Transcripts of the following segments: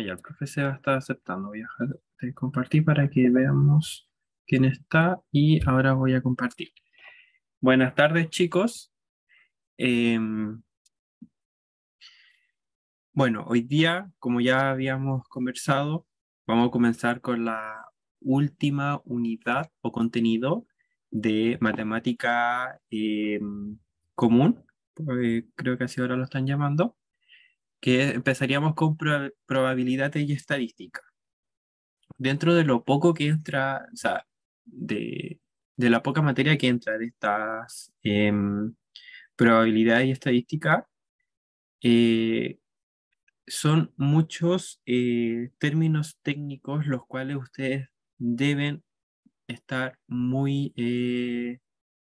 Ya el profe Seba está aceptando. Voy a dejar de compartir para que veamos quién está y ahora voy a compartir. Buenas tardes, chicos. Em, bueno, hoy día, como ya habíamos conversado, vamos a comenzar con la última unidad o contenido de matemática común, creo que así ahora lo están llamando, que empezaríamos con probabilidades y estadística. Dentro de lo poco que entra, o sea, de la poca materia que entra de estas probabilidades y estadística, eh, son muchos términos técnicos los cuales ustedes deben estar muy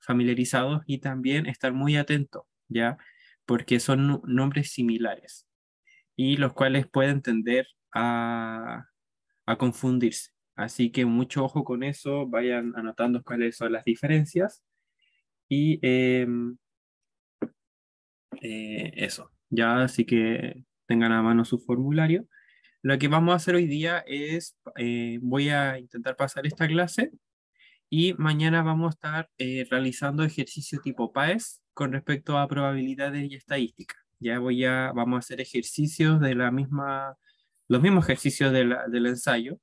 familiarizados y también estar muy atentos, ¿ya? Porque son nombres similares y los cuales pueden tender a confundirse. Así que mucho ojo con eso, vayan anotando cuáles son las diferencias y eso, ya así que tengan a mano su formulario. Lo que vamos a hacer hoy día es, voy a intentar pasar esta clase y mañana vamos a estar realizando ejercicios tipo PAES con respecto a probabilidades y estadísticas. Vamos a hacer ejercicios de la misma, los mismos ejercicios del ensayo,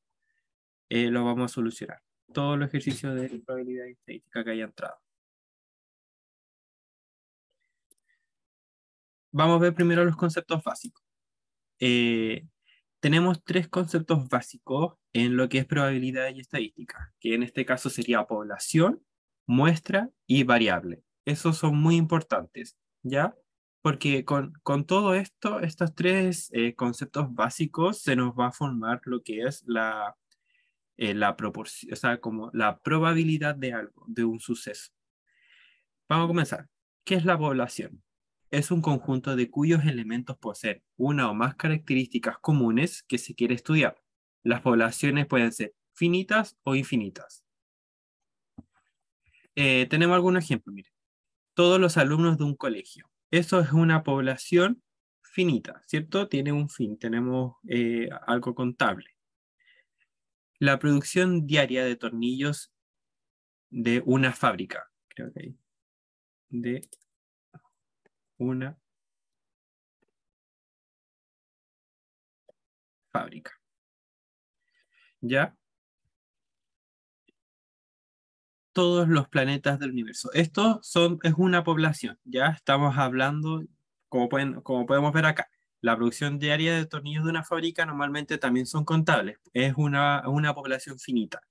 lo vamos a solucionar. Todos los ejercicios de probabilidad y estadística que haya entrado. Vamos a ver primero los conceptos básicos. Eh, Tenemos tres conceptos básicos en lo que es probabilidad y estadística, que en este caso sería población, muestra y variable. Esos son muy importantes, ¿ya? Porque con todo esto, estos tres conceptos básicos, se nos va a formar lo que es la proporción, o sea, como la probabilidad de algo, de un suceso. Vamos a comenzar. ¿Qué es la población? Es un conjunto de cuyos elementos poseen una o más características comunes que se quiere estudiar. Las poblaciones pueden ser finitas o infinitas. Tenemos algunos ejemplos, mire. Todos los alumnos de un colegio. Eso es una población finita, ¿cierto? Tiene un fin, tenemos algo contable. La producción diaria de tornillos de una fábrica, creo que hay, de una fábrica. ¿Ya? Todos los planetas del universo. Es una población, ya estamos hablando, como podemos ver acá, la producción diaria de tornillos de una fábrica normalmente también son contables, es una población finita.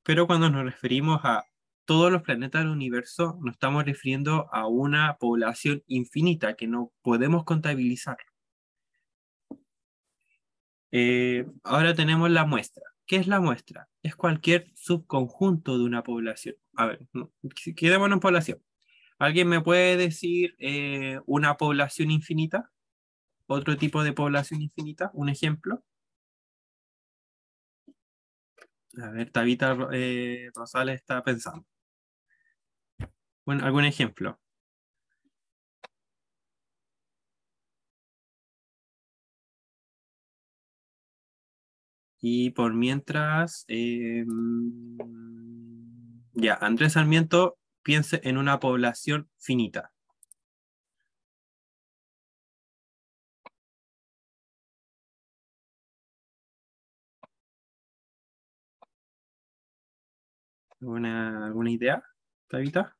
Pero cuando nos referimos a todos los planetas del universo, nos estamos refiriendo a una población infinita que no podemos contabilizar. Ahora tenemos la muestra. ¿Qué es la muestra? Es cualquier subconjunto de una población. A ver, quedémonos en población. ¿Alguien me puede decir una población infinita? ¿Otro tipo de población infinita? ¿Un ejemplo? A ver, Tabita Rosales está pensando. Bueno, ¿algún ejemplo? Y por mientras, ya, Andrés Sarmiento piense en una población finita. ¿Alguna idea, Tabita?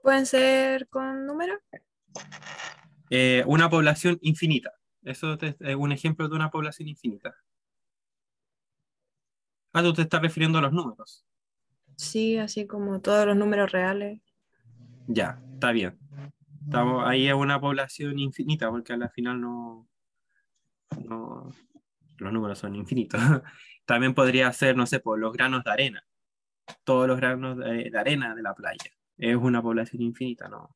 Pueden ser con número. Una población infinita. Es un ejemplo de una población infinita. Ah, tú te estás refiriendo a los números. Sí, así como todos los números reales. Ya, está bien. Ahí es una población infinita, porque a la final no, los números son infinitos. También podría ser, no sé, por los granos de arena. Todos los granos de arena de la playa. Es una población infinita, ¿no?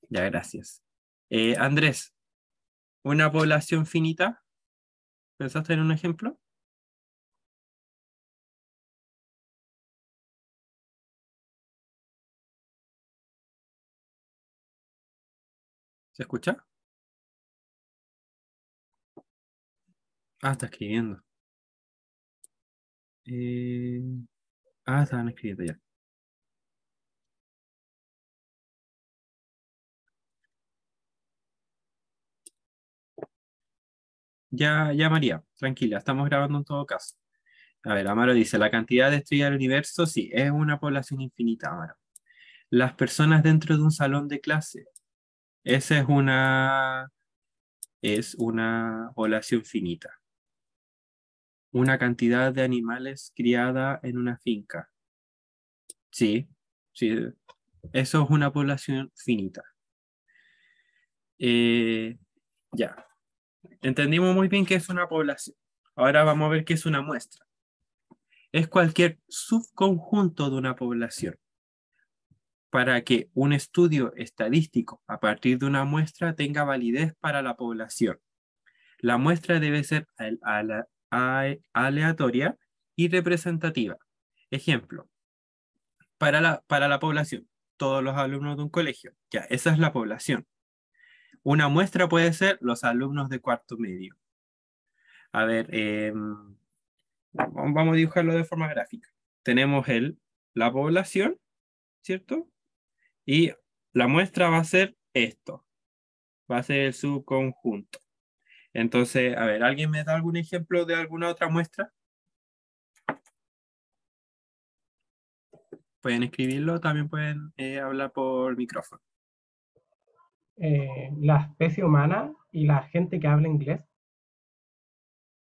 Ya, gracias. Andrés, ¿una población finita? ¿Pensaste en un ejemplo? ¿Se escucha? Está escribiendo. Eh, estaban escribiendo ya. Ya, María, tranquila, estamos grabando en todo caso. A ver, Amaro dice, la cantidad de estrellas del universo, sí, es una población infinita, Amaro. Las personas dentro de un salón de clase, esa es una población finita. Una cantidad de animales criada en una finca. Sí, sí, eso es una población finita. Eh, ya, entendimos muy bien qué es una población. Ahora vamos a ver qué es una muestra. Es cualquier subconjunto de una población. Para que un estudio estadístico a partir de una muestra tenga validez para la población. La muestra debe ser aleatoria y representativa. Ejemplo, para la población, todos los alumnos de un colegio. Ya, esa es la población. Una muestra puede ser los alumnos de cuarto medio. A ver, vamos a dibujarlo de forma gráfica. Tenemos la población, ¿cierto? Y la muestra va a ser esto, va a ser el subconjunto. Entonces, a ver, ¿alguien me da algún ejemplo de alguna otra muestra? Pueden escribirlo, también pueden hablar por micrófono. La especie humana y la gente que habla inglés.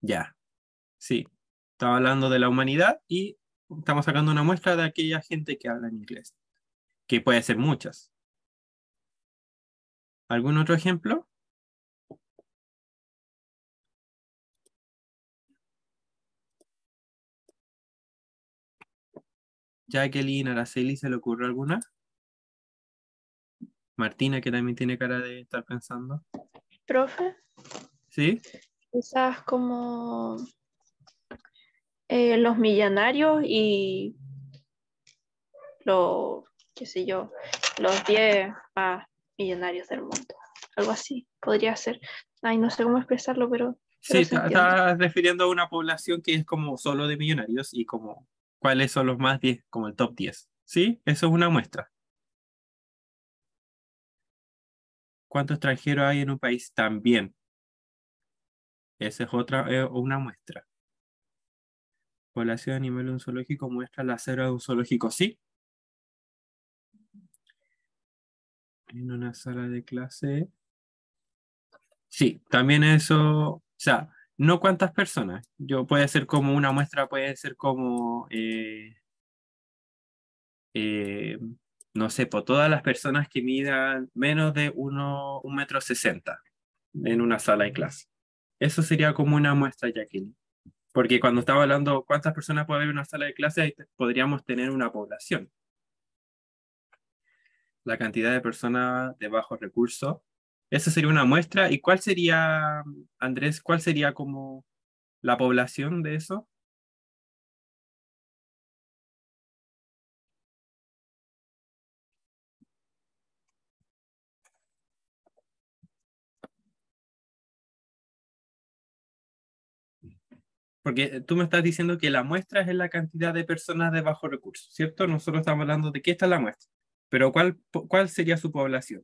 Ya, sí. Estaba hablando de la humanidad y estamos sacando una muestra de aquella gente que habla en inglés, que puede ser muchas. ¿Algún otro ejemplo? Jacqueline, Araceli, ¿se le ocurre alguna? Martina, que también tiene cara de estar pensando. Profe, ¿Sí? quizás como los millonarios y los, qué sé yo, los 10 más millonarios del mundo. Algo así, podría ser. Ay, no sé cómo expresarlo, Sí, pero se entiende. está refiriendo a una población que es como solo de millonarios y como cuáles son los más 10, como el top 10. ¿Sí? Eso es una muestra. ¿Cuántos extranjeros hay en un país? También. Esa es una muestra. Población de animales de un zoológico muestra la cera de un zoológico. Sí. En una sala de clase. Sí, también eso. O sea, no cuántas personas. Puede ser como una muestra, puede ser como eh, no sé, por todas las personas que midan menos de 1,60 m en una sala de clase. Eso sería como una muestra, Jacqueline. Porque cuando estaba hablando cuántas personas puede haber en una sala de clase, ahí podríamos tener una población. La cantidad de personas de bajos recursos. Esa sería una muestra. ¿Y cuál sería, Andrés, cuál sería como la población de eso? Porque tú me estás diciendo que la muestra es la cantidad de personas de bajos recursos, ¿cierto? Nosotros estamos hablando de que esta es la muestra. Pero ¿cuál sería su población?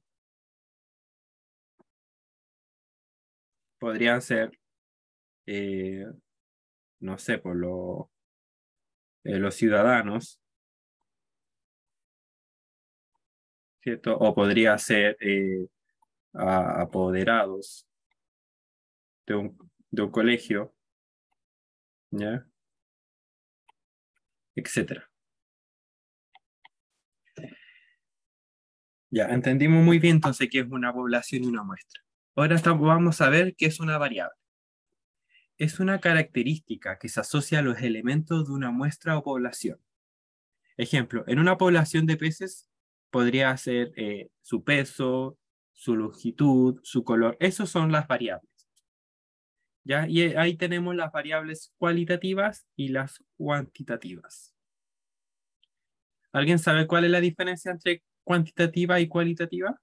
Podrían ser, eh, no sé, los ciudadanos, ¿cierto? O podría ser apoderados de un colegio, ¿ya? Etcétera. Ya, entendimos muy bien entonces qué es una población y una muestra. Ahora vamos a ver qué es una variable. Es una característica que se asocia a los elementos de una muestra o población. Ejemplo, en una población de peces podría ser su peso, su longitud, su color. Esas son las variables. ¿Ya? Y ahí tenemos las variables cualitativas y las cuantitativas. ¿Alguien sabe cuál es la diferencia entre cuantitativa y cualitativa?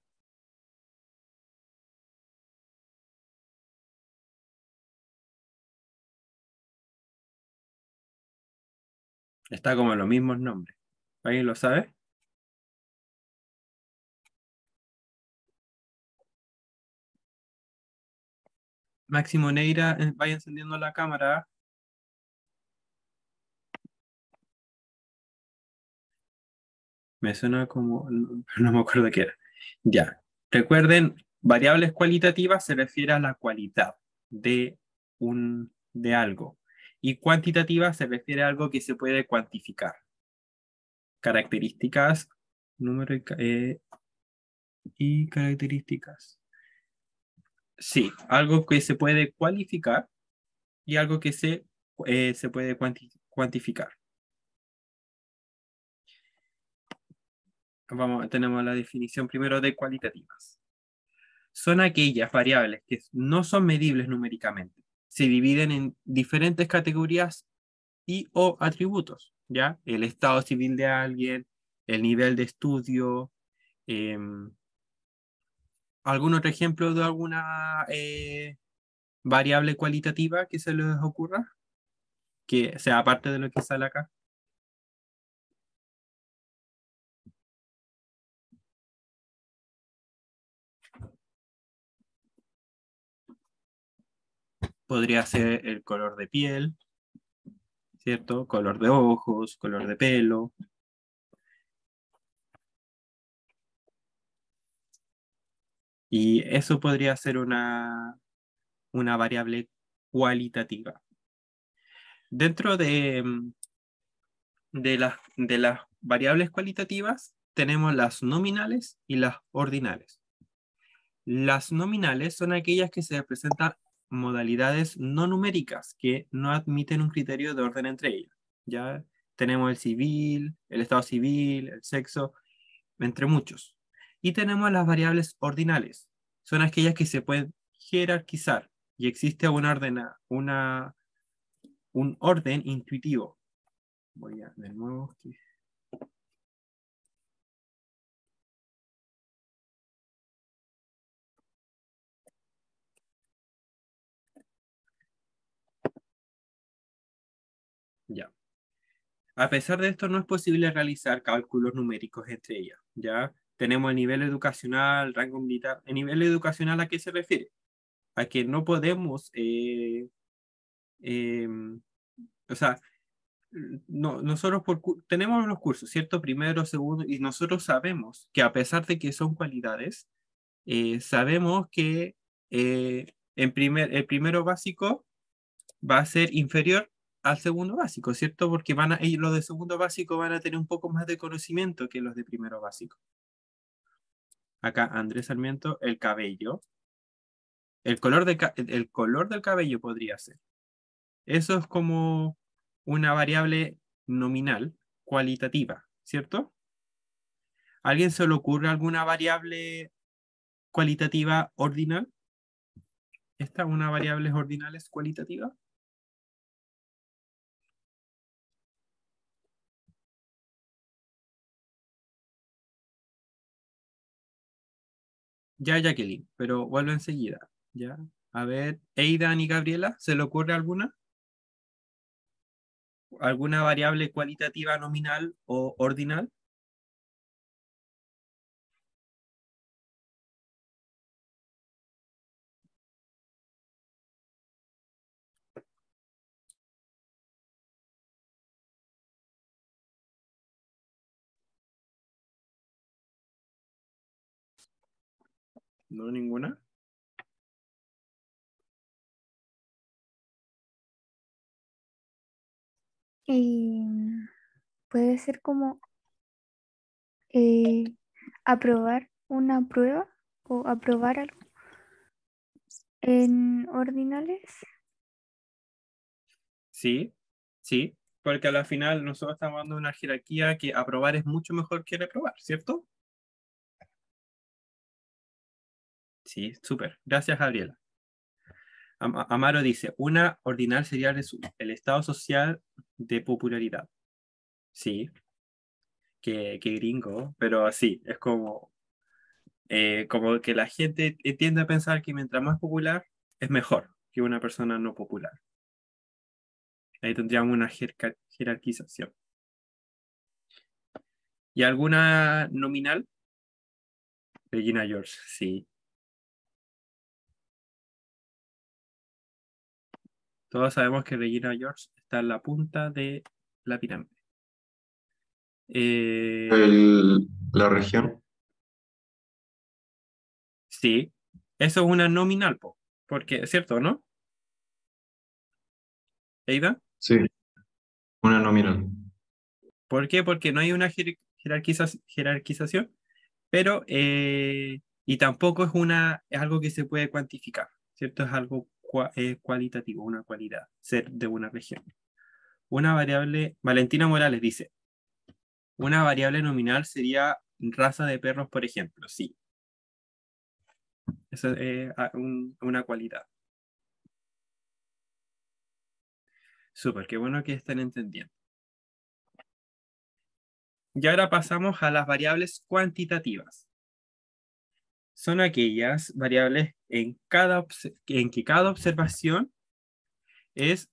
Está como los mismos nombres. ¿Alguien lo sabe? Máximo Neira, vaya encendiendo la cámara. Me suena como, no, no me acuerdo qué era. Ya. Recuerden, variables cualitativas se refiere a la cualidad de algo. Y cuantitativa se refiere a algo que se puede cuantificar. Características, número y características. Sí, algo que se puede cualificar y algo que se puede cuantificar. Tenemos la definición primero de cualitativas. Son aquellas variables que no son medibles numéricamente. Se dividen en diferentes categorías y o atributos, ¿ya? El estado civil de alguien, el nivel de estudio, ¿algún otro ejemplo de alguna variable cualitativa que se les ocurra? Que sea aparte de lo que sale acá. Podría ser el color de piel, ¿cierto? Color de ojos, color de pelo. Y eso podría ser una variable cualitativa. Dentro de las variables cualitativas tenemos las nominales y las ordinales. Las nominales son aquellas que se representan modalidades no numéricas que no admiten un criterio de orden entre ellas. Ya tenemos el civil, el estado civil, el sexo, entre muchos. Y tenemos las variables ordinales. Son aquellas que se pueden jerarquizar y existe un orden intuitivo. Voy a de nuevo. Ya. A pesar de esto, no es posible realizar cálculos numéricos entre ellas. Ya tenemos el nivel educacional, rango militar. ¿El nivel educacional a qué se refiere? A que no podemos, eh, o sea, no, nosotros tenemos los cursos, ¿cierto? Primero, segundo, y nosotros sabemos que a pesar de que son cualidades, sabemos que el primero básico va a ser inferior al segundo básico, ¿cierto? Porque los de segundo básico van a tener un poco más de conocimiento que los de primero básico. Acá Andrés Sarmiento, el cabello. El color del cabello podría ser. Eso es como una variable nominal cualitativa, ¿cierto? ¿A alguien se le ocurre alguna variable cualitativa ordinal? ¿Esta una variable ordinal es cualitativa? Ya, Jacqueline, pero vuelvo enseguida. Ya. A ver, Aidan y Gabriela, ¿se le ocurre alguna? ¿Alguna variable cualitativa nominal o ordinal? No, ninguna. Y puede ser como eh, aprobar una prueba o aprobar algo en ordinales. Sí, sí, porque a la final nosotros estamos dando una jerarquía que aprobar es mucho mejor que reprobar, ¿cierto? Sí, súper. Gracias, Gabriela. Amaro dice, una ordinal sería el estado social de popularidad. Sí, que gringo, pero sí, es como que la gente tiende a pensar que mientras más popular es mejor que una persona no popular. Ahí tendríamos una jerarquización. ¿Y alguna nominal? Regina George, sí. Todos sabemos que Regina George está en la punta de la pirámide. La región. Sí, eso es una nominal, porque es cierto, ¿no? ¿Eida? Sí, una nominal. ¿Por qué? Porque no hay una jerarquización, pero y tampoco es algo que se puede cuantificar, ¿cierto? Es algo cualitativo, una cualidad, ser de una región. Una variable, Valentina Morales dice, una variable nominal sería raza de perros, por ejemplo, sí. Eso es una cualidad. Súper, qué bueno que estén entendiendo. Y ahora pasamos a las variables cuantitativas. Son aquellas variables en que cada observación es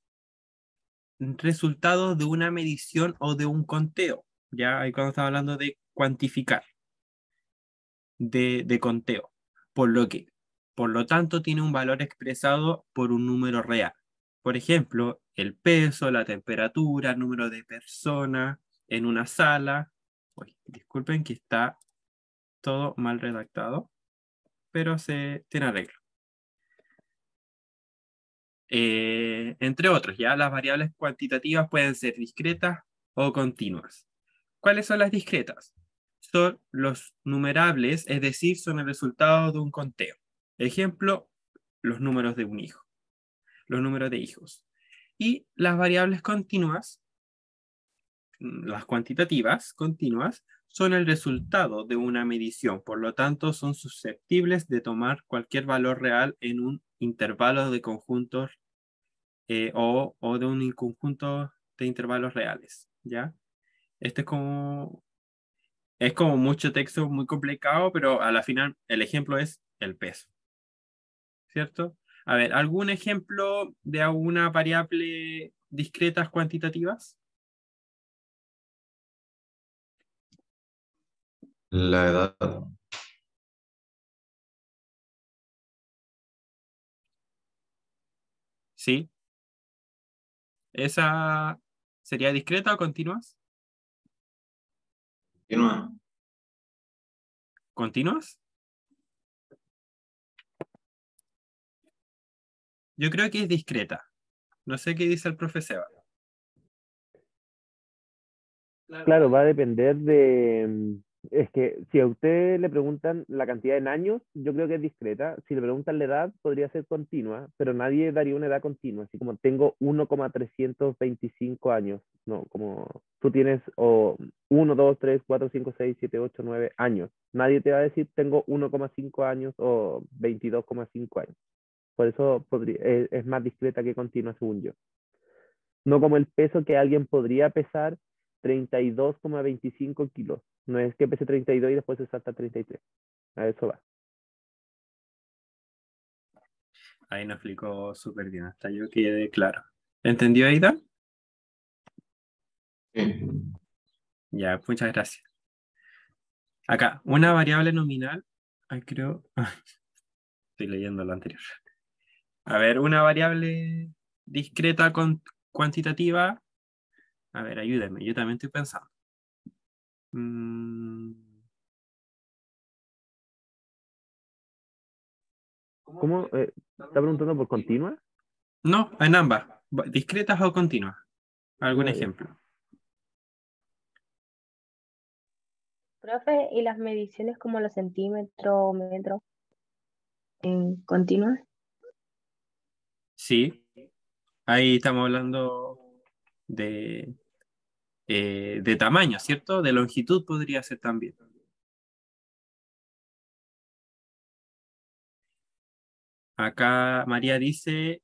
resultado de una medición o de un conteo. Ya ahí cuando estamos hablando de cuantificar, de conteo. Por lo tanto, tiene un valor expresado por un número real. Por ejemplo, el peso, la temperatura, el número de personas en una sala. Uy, disculpen que está todo mal redactado, pero se tiene arreglo. Entre otros, ya las variables cuantitativas pueden ser discretas o continuas. ¿Cuáles son las discretas? Son los numerables, es decir, son el resultado de un conteo. Ejemplo, los números de un hijo, los números de hijos. Y las variables continuas, las cuantitativas continuas, son el resultado de una medición, por lo tanto son susceptibles de tomar cualquier valor real en un intervalo de conjuntos o de un conjunto de intervalos reales, ¿ya? Este es como mucho texto muy complicado, pero a la final el ejemplo es el peso, ¿cierto? A ver, ¿algún ejemplo de alguna variable discretas cuantitativas? La edad. Sí. ¿Esa sería discreta o continuas? Continúa. ¿Continuas? Yo creo que es discreta. No sé qué dice el profesor. Claro, va a depender de... Es que si a usted le preguntan la cantidad en años, yo creo que es discreta. Si le preguntan la edad, podría ser continua, pero nadie daría una edad continua. Así como tengo 1,325 años. No, como tú tienes 1, 2, 3, 4, 5, 6, 7, 8, 9 años. Nadie te va a decir tengo 1,5 años o 22,5 años. Por eso es más discreta que continua, según yo. No como el peso que alguien podría pesar 32,25 kilos. No es que pese 32 y después se salta 33. A eso va. Ahí nos explicó súper bien, hasta yo quedé claro. ¿Entendió, Aida? Sí. Ya, muchas gracias. Acá, una variable nominal. Ay, creo. Estoy leyendo lo anterior. A ver, una variable discreta cuantitativa. A ver, ayúdenme, yo también estoy pensando. Mm, ¿Cómo? ¿Está preguntando por continua? no, en ambas. ¿Discretas o continuas? ¿Algún Ah, ya. ejemplo? Profe, ¿y las mediciones como los centímetros, metros, en continuas? Sí, ahí estamos hablando de, de tamaño, ¿cierto? De longitud podría ser también. Acá María dice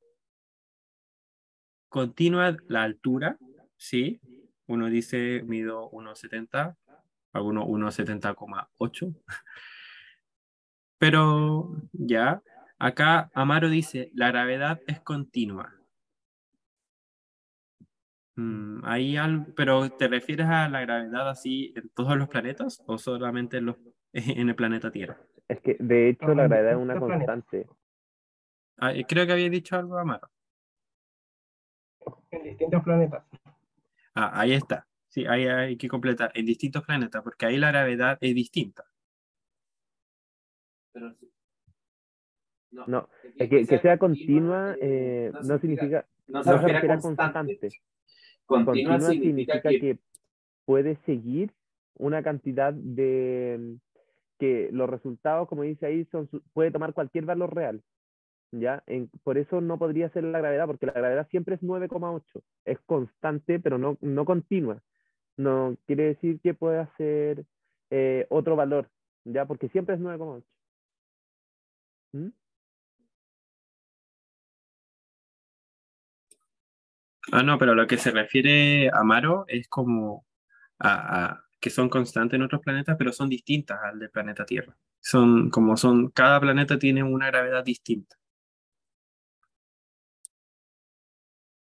continua la altura, ¿sí? Uno dice mido 1,70, algunos 1,70,8. Pero ya, acá Amaro dice la gravedad es continua. Pero ¿te refieres a la gravedad así en todos los planetas o solamente en el planeta Tierra? Es que, de hecho, No, la en gravedad es una distintos planetas. constante. Creo que había dicho algo, Amaro. En distintos planetas. Ahí está. Sí, ahí hay que completar en distintos planetas, porque ahí la gravedad es distinta. No, es que sea continua no significa, no se refiere a constante. Continua significa que puede seguir una cantidad de que los resultados, como dice ahí, puede tomar cualquier valor real. ¿Ya? Por eso no podría ser la gravedad, porque la gravedad siempre es 9,8. Es constante, pero no continua. No quiere decir que pueda ser otro valor, ¿ya? Porque siempre es 9,8. ¿Mm? No, pero lo que se refiere a Amaro es como que son constantes en otros planetas, pero son distintas al del planeta Tierra. Cada planeta tiene una gravedad distinta.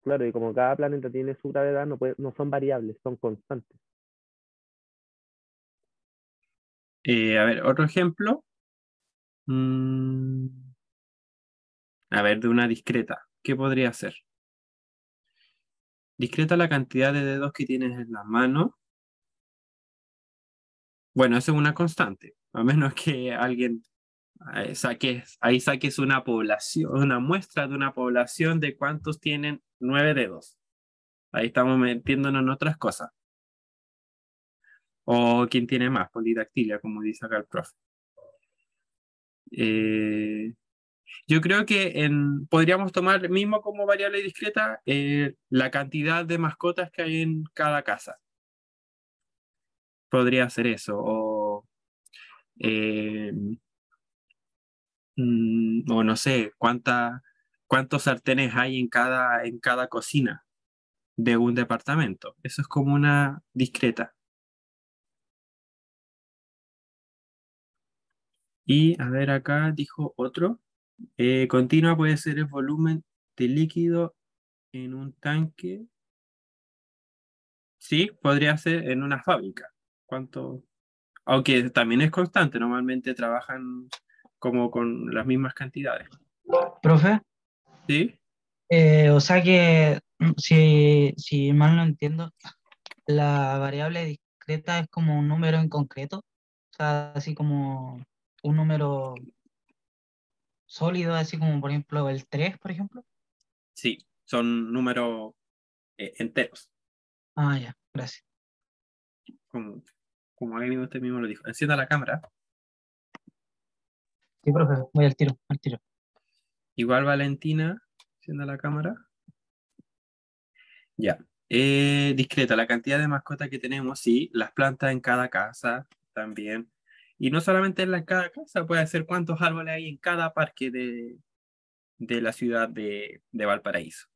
Claro, y como cada planeta tiene su gravedad, no son variables, son constantes. A ver, otro ejemplo. Mm, a ver, de una discreta. ¿Qué podría ser? Discreta la cantidad de dedos que tienes en la mano. Bueno, eso es una constante. A menos que alguien saques una población, una muestra de una población de cuántos tienen 9 dedos. Ahí estamos metiéndonos en otras cosas. O quién tiene más, polidactilia, como dice acá el profe. Yo creo que podríamos tomar mismo como variable discreta la cantidad de mascotas que hay en cada casa. Podría ser eso. Eh, o no sé, cuántos sartenes hay en cada cocina de un departamento. Eso es como una discreta. Y a ver, acá dijo otro. Continua puede ser el volumen de líquido en un tanque. Sí, podría ser en una fábrica. ¿Cuánto? Aunque también es constante, normalmente trabajan como con las mismas cantidades. Profe, ¿Sí? o sea que si mal no entiendo, la variable discreta es como un número en concreto, o sea, así como un número sólido, así como por ejemplo el 3 por ejemplo. Sí, son números enteros. Ah, ya, gracias. Como ahí mismo usted mismo lo dijo. Encienda la cámara. Sí, profe, voy al tiro, al tiro. Igual Valentina, encienda la cámara. Ya. Discreta, la cantidad de mascotas que tenemos, sí. Las plantas en cada casa también. Y no solamente en cada casa, puede ser cuántos árboles hay en cada parque de la ciudad de Valparaíso.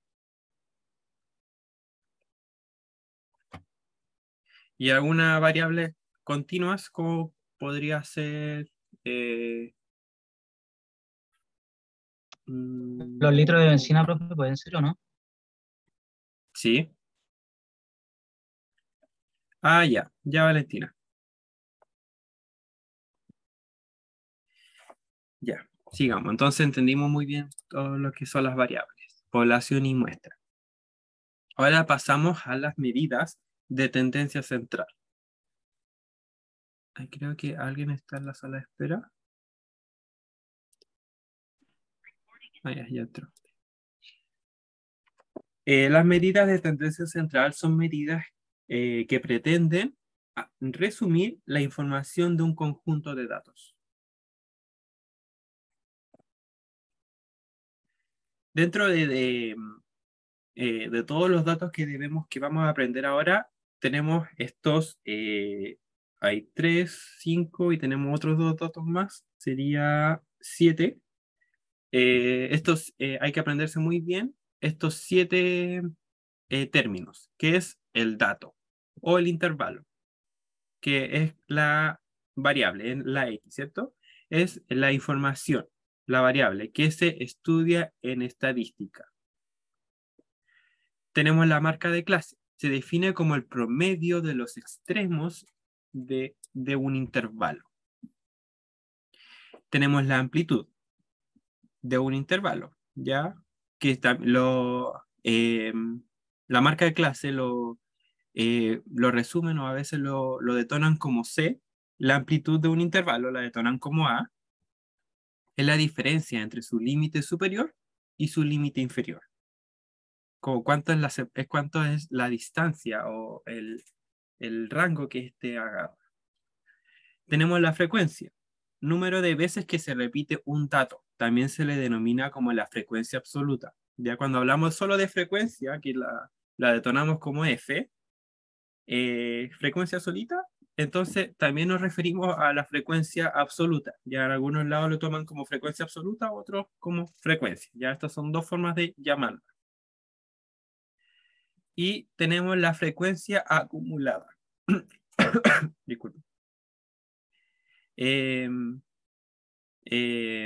Y alguna variable continuas, como podría ser Los litros de benzina, profe, pueden ser o no. sí. Ya Valentina. Ya, sigamos. Entonces entendimos muy bien todo lo que son las variables, población y muestra. Ahora pasamos a las medidas de tendencia central. Creo que alguien está en la sala de espera. Ya entró. Las medidas de tendencia central son medidas que pretenden resumir la información de un conjunto de datos. Dentro de todos los datos que vamos a aprender ahora, tenemos estos, hay 3, 5 y tenemos otros 2 datos más, sería 7. Estos hay que aprenderse muy bien, estos 7 términos, que es el dato o el intervalo, que es la variable, en la X, ¿cierto? Es la información, la variable que se estudia en estadística. Tenemos la marca de clase. Se define como el promedio de los extremos de un intervalo. Tenemos la amplitud de un intervalo, ¿ya? Que está, la marca de clase lo resumen o a veces lo detonan como C. La amplitud de un intervalo la detonan como A. Es la diferencia entre su límite superior y su límite inferior. Como cuánto es la distancia o el rango que éste agarra. Tenemos la frecuencia, número de veces que se repite un dato. También se le denomina como la frecuencia absoluta. Ya cuando hablamos solo de frecuencia, que la detonamos como F, frecuencia solita, entonces también nos referimos a la frecuencia absoluta. Ya en algunos lados lo toman como frecuencia absoluta, otros como frecuencia. Ya estas son dos formas de llamarla. Y tenemos la frecuencia acumulada. Disculpe.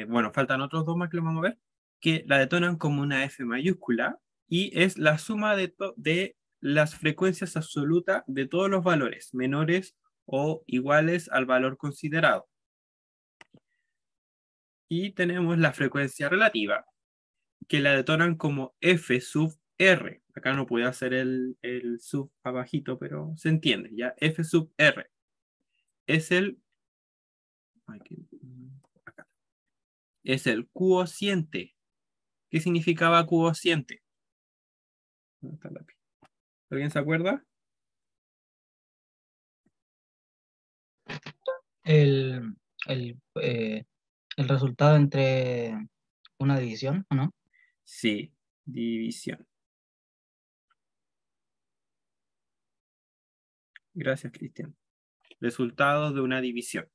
Bueno, faltan otros dos más que lo vamos a ver, que la detonan como una F mayúscula y es la suma de las frecuencias absolutas de todos los valores menores o iguales al valor considerado. Y tenemos la frecuencia relativa, que la detonan como F sub R. Acá no puede hacer el sub abajito, pero se entiende, ¿ya? F sub R. Es el... acá. Es el cociente. ¿Qué significaba cociente? ¿Dónde está el lápiz? ¿Alguien se acuerda? El, el resultado entre una división, ¿o no? Sí, división. Gracias, Cristian. Resultado de una división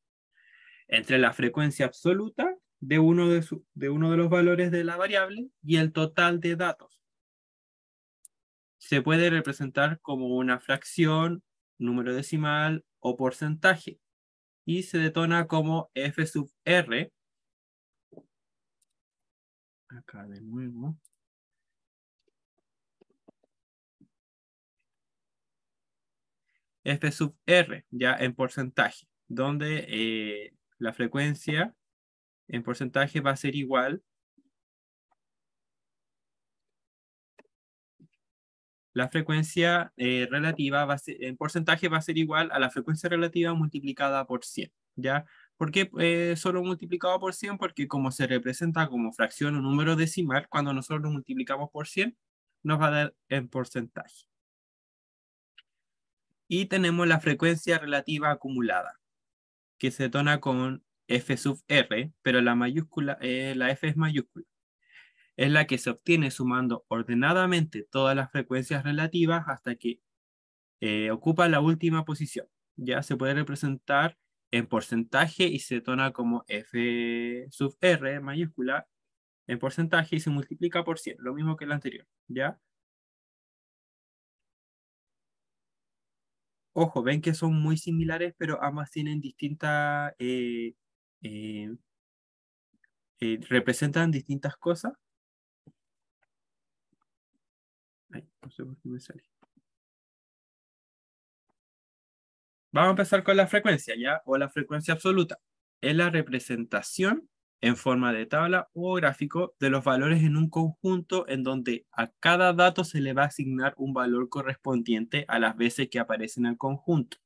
entre la frecuencia absoluta de uno de los valores de la variable y el total de datos. Se puede representar como una fracción, número decimal o porcentaje y se detona como F sub R. Acá de nuevo. F sub R, ya en porcentaje, donde la frecuencia en porcentaje va a ser igual. La frecuencia relativa en porcentaje va a ser igual a la frecuencia relativa multiplicada por 100, ¿ya? ¿Por qué solo multiplicado por 100? Porque como se representa como fracción o número decimal, cuando nosotros lo multiplicamos por 100, nos va a dar en porcentaje. Y tenemos la frecuencia relativa acumulada, que se detona con F sub R, pero la F es mayúscula. Es la que se obtiene sumando ordenadamente todas las frecuencias relativas hasta que ocupa la última posición. Ya se puede representar en porcentaje y se detona como F sub R mayúscula en porcentaje y se multiplica por 100, lo mismo que el anterior. ¿Ya? Ojo, ven que son muy similares, pero ambas tienen distintas, representan distintas cosas. Ay, no sé por qué me sale. Vamos a empezar con la frecuencia, ¿ya? O la frecuencia absoluta. Es la representación en forma de tabla o gráfico de los valores en un conjunto en donde a cada dato se le va a asignar un valor correspondiente a las veces que aparece en el conjunto.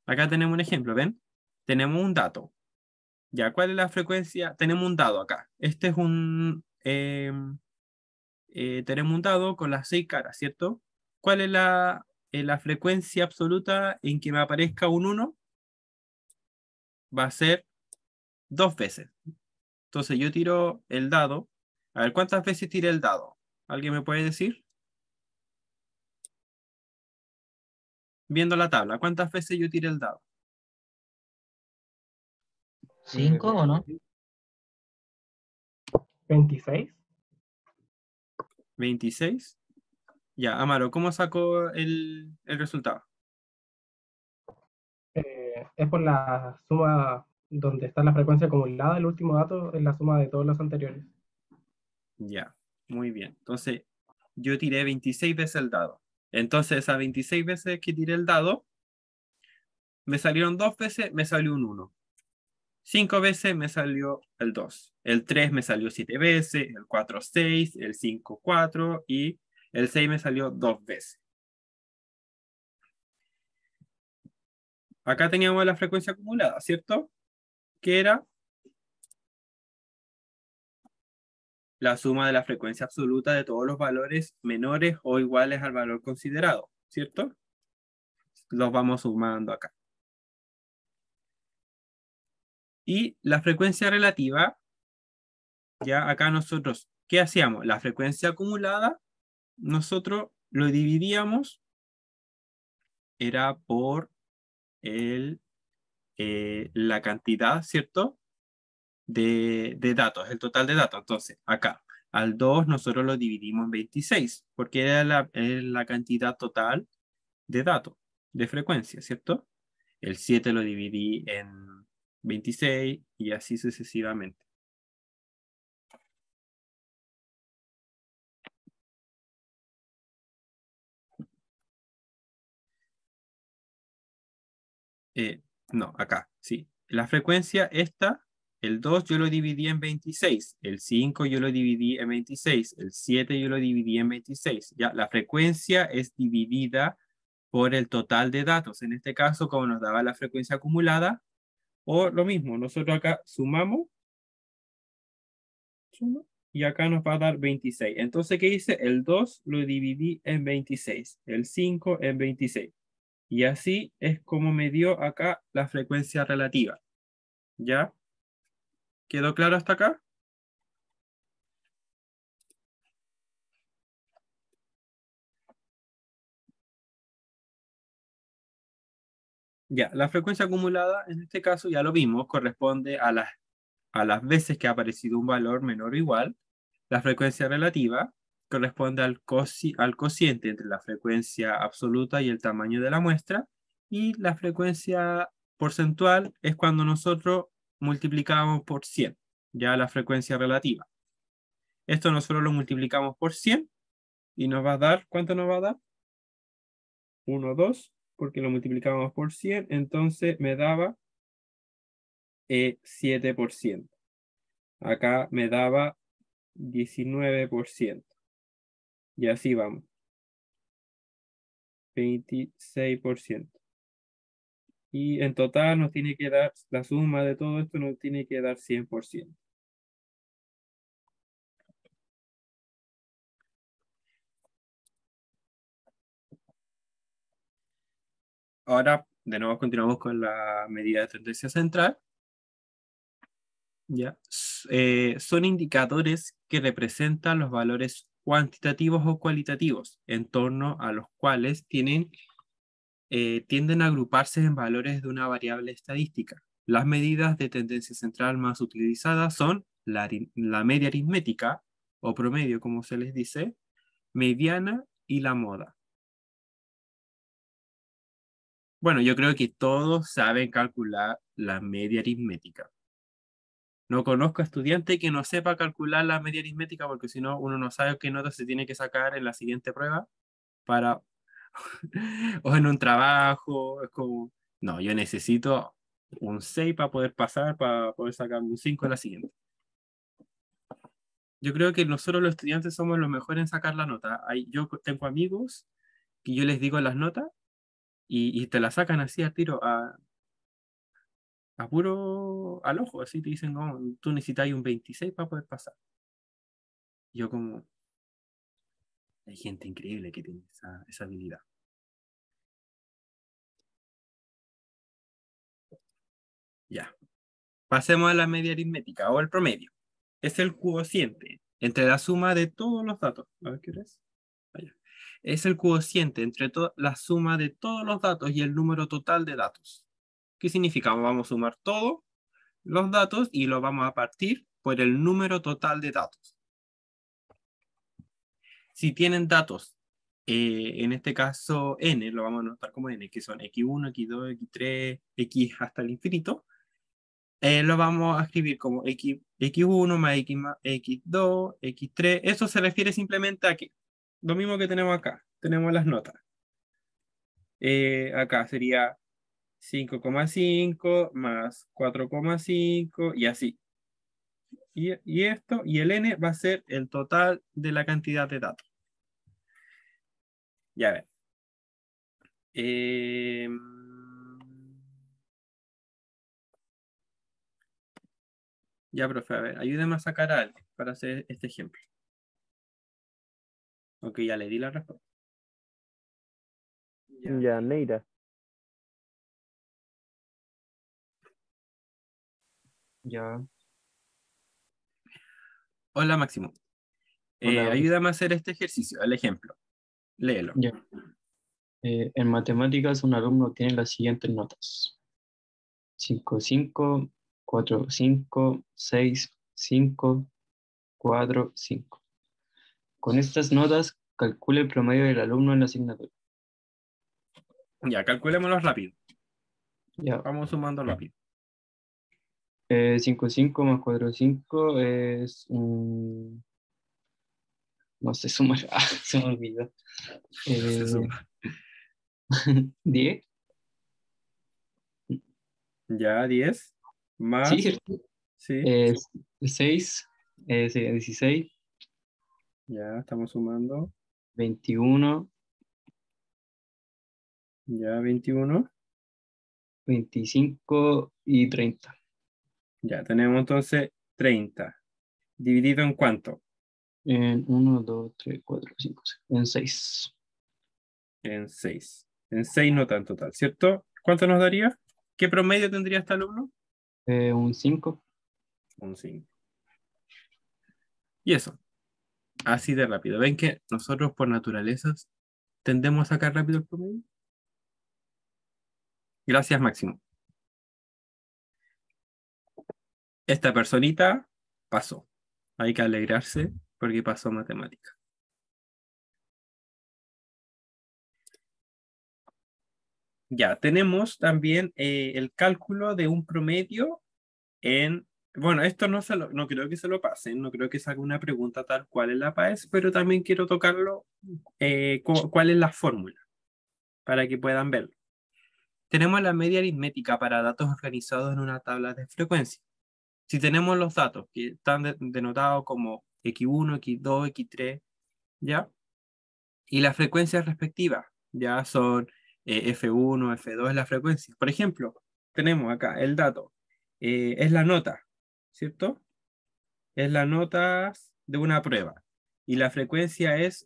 Acá tenemos un ejemplo, ¿ven? Tenemos un dato. ¿Ya? ¿Cuál es la frecuencia? Tenemos un dado acá. Este es tenemos un dado con las 6 caras, ¿cierto? ¿Cuál es la frecuencia absoluta en que me aparezca un 1? Va a ser 2 veces. Entonces yo tiro el dado. A ver, ¿cuántas veces tiré el dado? ¿Alguien me puede decir? Viendo la tabla, ¿cuántas veces yo tiré el dado? 5 o no? 26. 26. Ya, Amaro, ¿cómo sacó el resultado? Es por la suma donde está la frecuencia acumulada. El último dato es la suma de todos los anteriores. Ya, muy bien. Entonces, yo tiré 26 veces el dado. Entonces, esas 26 veces que tiré el dado, me salieron 2 veces, me salió un 1. 5 veces me salió el 2. El 3 me salió 7 veces, el 4 6, el 5 4 y el 6 me salió 2 veces. Acá teníamos la frecuencia acumulada, ¿cierto? Que era la suma de la frecuencia absoluta de todos los valores menores o iguales al valor considerado, ¿cierto? Los vamos sumando acá. Y la frecuencia relativa, ya acá nosotros, ¿qué hacíamos? La frecuencia acumulada, nosotros lo dividíamos, era por la cantidad, ¿cierto? De datos, el total de datos. Entonces, acá, al 2 nosotros lo dividimos en 26, porque era la cantidad total de datos, de frecuencia, ¿cierto? El 7 lo dividí en 26 y así sucesivamente. No, acá, sí. La frecuencia esta, el 2 yo lo dividí en 26, el 5 yo lo dividí en 26, el 7 yo lo dividí en 26. Ya, la frecuencia es dividida por el total de datos. En este caso, como nos daba la frecuencia acumulada, o lo mismo, nosotros acá sumamos, y acá nos va a dar 26. Entonces, ¿qué hice? El 2 lo dividí en 26, el 5 en 26. Y así es como me dio acá la frecuencia relativa. ¿Ya? ¿Quedó claro hasta acá? Ya, la frecuencia acumulada en este caso ya lo vimos, corresponde a las veces que ha aparecido un valor menor o igual. La frecuencia relativa corresponde al cociente entre la frecuencia absoluta y el tamaño de la muestra. Y la frecuencia porcentual es cuando nosotros multiplicamos por 100, ya la frecuencia relativa. Esto nosotros lo multiplicamos por 100 y nos va a dar, ¿cuánto nos va a dar? 1, 2, porque lo multiplicamos por 100, entonces me daba 7%. Acá me daba 19%. Y así vamos. 26%. Y en total nos tiene que dar, la suma de todo esto nos tiene que dar 100%. Ahora, de nuevo, continuamos con la medida de tendencia central. ¿Ya? Son indicadores que representan los valores cuantitativos o cualitativos, en torno a los cuales tienden a agruparse en valores de una variable estadística. Las medidas de tendencia central más utilizadas son la media aritmética, o promedio, como se les dice, mediana y la moda. Bueno, yo creo que todos saben calcular la media aritmética. No conozco a estudiante que no sepa calcular la media aritmética, porque si no, uno no sabe qué nota se tiene que sacar en la siguiente prueba para o en un trabajo. Es como, no, yo necesito un 6 para poder pasar, para poder sacar un 5 en la siguiente. Yo creo que nosotros los estudiantes somos los mejores en sacar la nota. Yo tengo amigos que yo les digo las notas y te la sacan así al tiro, a puro al ojo, así te dicen, no, tú necesitas un 26 para poder pasar. Yo como, hay gente increíble que tiene esa habilidad. Ya. Pasemos a la media aritmética o el promedio. Es el cociente entre la suma de todos los datos. A ver qué es. Es el cociente entre la suma de todos los datos y el número total de datos. ¿Qué significa? Vamos a sumar todos los datos y lo vamos a partir por el número total de datos. Si tienen datos, en este caso n, lo vamos a anotar como n, que son x1, x2, x3, x hasta el infinito, lo vamos a escribir como x1 más x2, x3. Eso se refiere simplemente a que lo mismo que tenemos acá. Tenemos las notas. Acá sería 5,5 más 4,5 y así. Y esto, y el n va a ser el total de la cantidad de datos. Ya ven. Ya, profe, a ver, ayúdeme a sacar a alguien para hacer este ejemplo. Ok, ya le di la respuesta. Ya, Neira. Ya, Hola, Máximo. hola, Ayúdame a hacer este ejercicio, el ejemplo. Léelo. ya. En matemáticas, un alumno tiene las siguientes notas: 5, 5, 4, 5, 6, 5, 4, 5. Con estas notas, calcule el promedio del alumno en la asignatura. Ya, calculémoslo rápido. Ya, Vamos sumando rápido. 5, 5 más 4, 5 es no sé sumar, se me olvidó. Se suma. 10, Ya, 10 más. sí, ¿cierto? Sí. 6, 16, Ya, estamos sumando. 21, Ya, 21. 25 y 30. Ya, tenemos entonces 30. ¿Dividido en cuánto? En 1, 2, 3, 4, 5, 6. En 6. En 6. En 6 notas en total, ¿cierto? ¿Cuánto nos daría? ¿Qué promedio tendría este alumno? Un 5. Un 5. Y eso, así de rápido. ¿Ven que nosotros por naturaleza tendemos a sacar rápido el promedio? Gracias, Máximo. Esta personita pasó. Hay que alegrarse porque pasó matemática. Ya, tenemos también el cálculo de un promedio en... Bueno, esto no creo que se lo pasen, no creo que salga una pregunta tal cual en la PAES, pero también quiero tocarlo, cuál es la fórmula, para que puedan verlo. Tenemos la media aritmética para datos organizados en una tabla de frecuencia. Si tenemos los datos que están denotados como X1, X2, X3, ¿ya? Y las frecuencias respectivas, ya son F1, F2 es la frecuencia. Por ejemplo, tenemos acá el dato, es la nota, ¿cierto? Es la nota de una prueba. Y la frecuencia es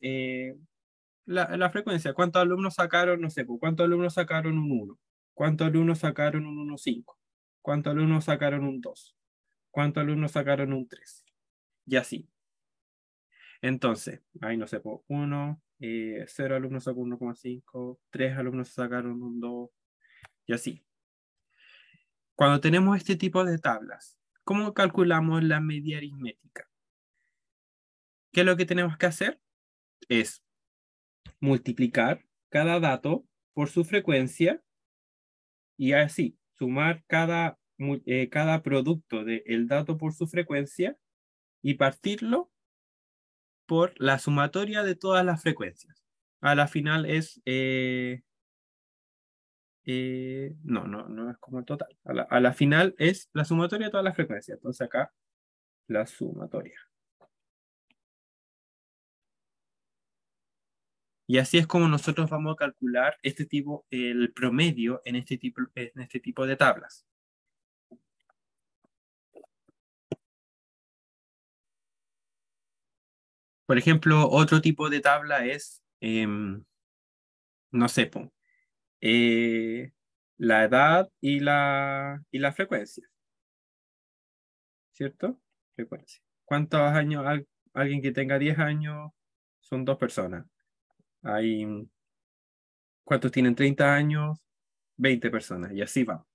la frecuencia. ¿Cuántos alumnos sacaron? No sé, pues, ¿cuántos alumnos sacaron un 1? ¿Cuántos alumnos sacaron un 1,5? ¿Cuántos alumnos sacaron un 2? ¿Cuántos alumnos sacaron un 3? Y así. Entonces, ahí no sé, 1, 0 alumnos sacó 1,5, 3 alumnos sacaron un 2, y así. Cuando tenemos este tipo de tablas, ¿cómo calculamos la media aritmética? ¿Qué es lo que tenemos que hacer? Es multiplicar cada dato por su frecuencia y así sumar cada producto del dato por su frecuencia y partirlo por la sumatoria de todas las frecuencias. A la final es... no es como el total. A la final es la sumatoria de todas las frecuencias. Entonces acá, la sumatoria. Y así es como nosotros vamos a calcular el promedio en este tipo de tablas. Por ejemplo, otro tipo de tabla es, no sé, la edad y la frecuencia, ¿cierto? Frecuencia. ¿Cuántos años alguien que tenga 10 años son 2 personas? ¿Cuántos tienen 30 años? 20 personas, y así va.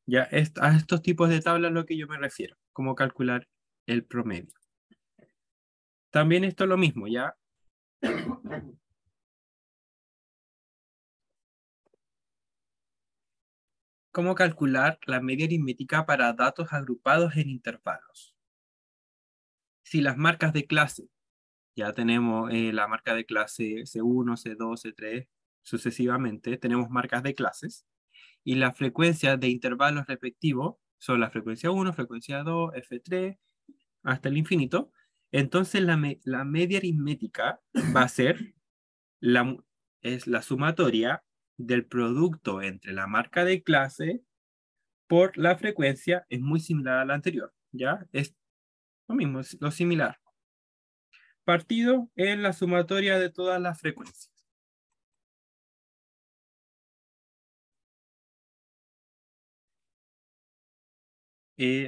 Ya a estos tipos de tablas es lo que yo me refiero, cómo calcular el promedio. También esto es lo mismo, ¿ya? ¿Cómo calcular la media aritmética para datos agrupados en intervalos? Si las marcas de clase Ya tenemos la marca de clase C1, C2, C3, sucesivamente. Tenemos marcas de clases. Y las frecuencias de intervalos respectivos son la frecuencia 1, frecuencia 2, F3, hasta el infinito. Entonces la media aritmética va a ser es la sumatoria del producto entre la marca de clase por la frecuencia. Es muy similar a la anterior, ¿ya? Es lo mismo, es lo similar. Partido en la sumatoria de todas las frecuencias.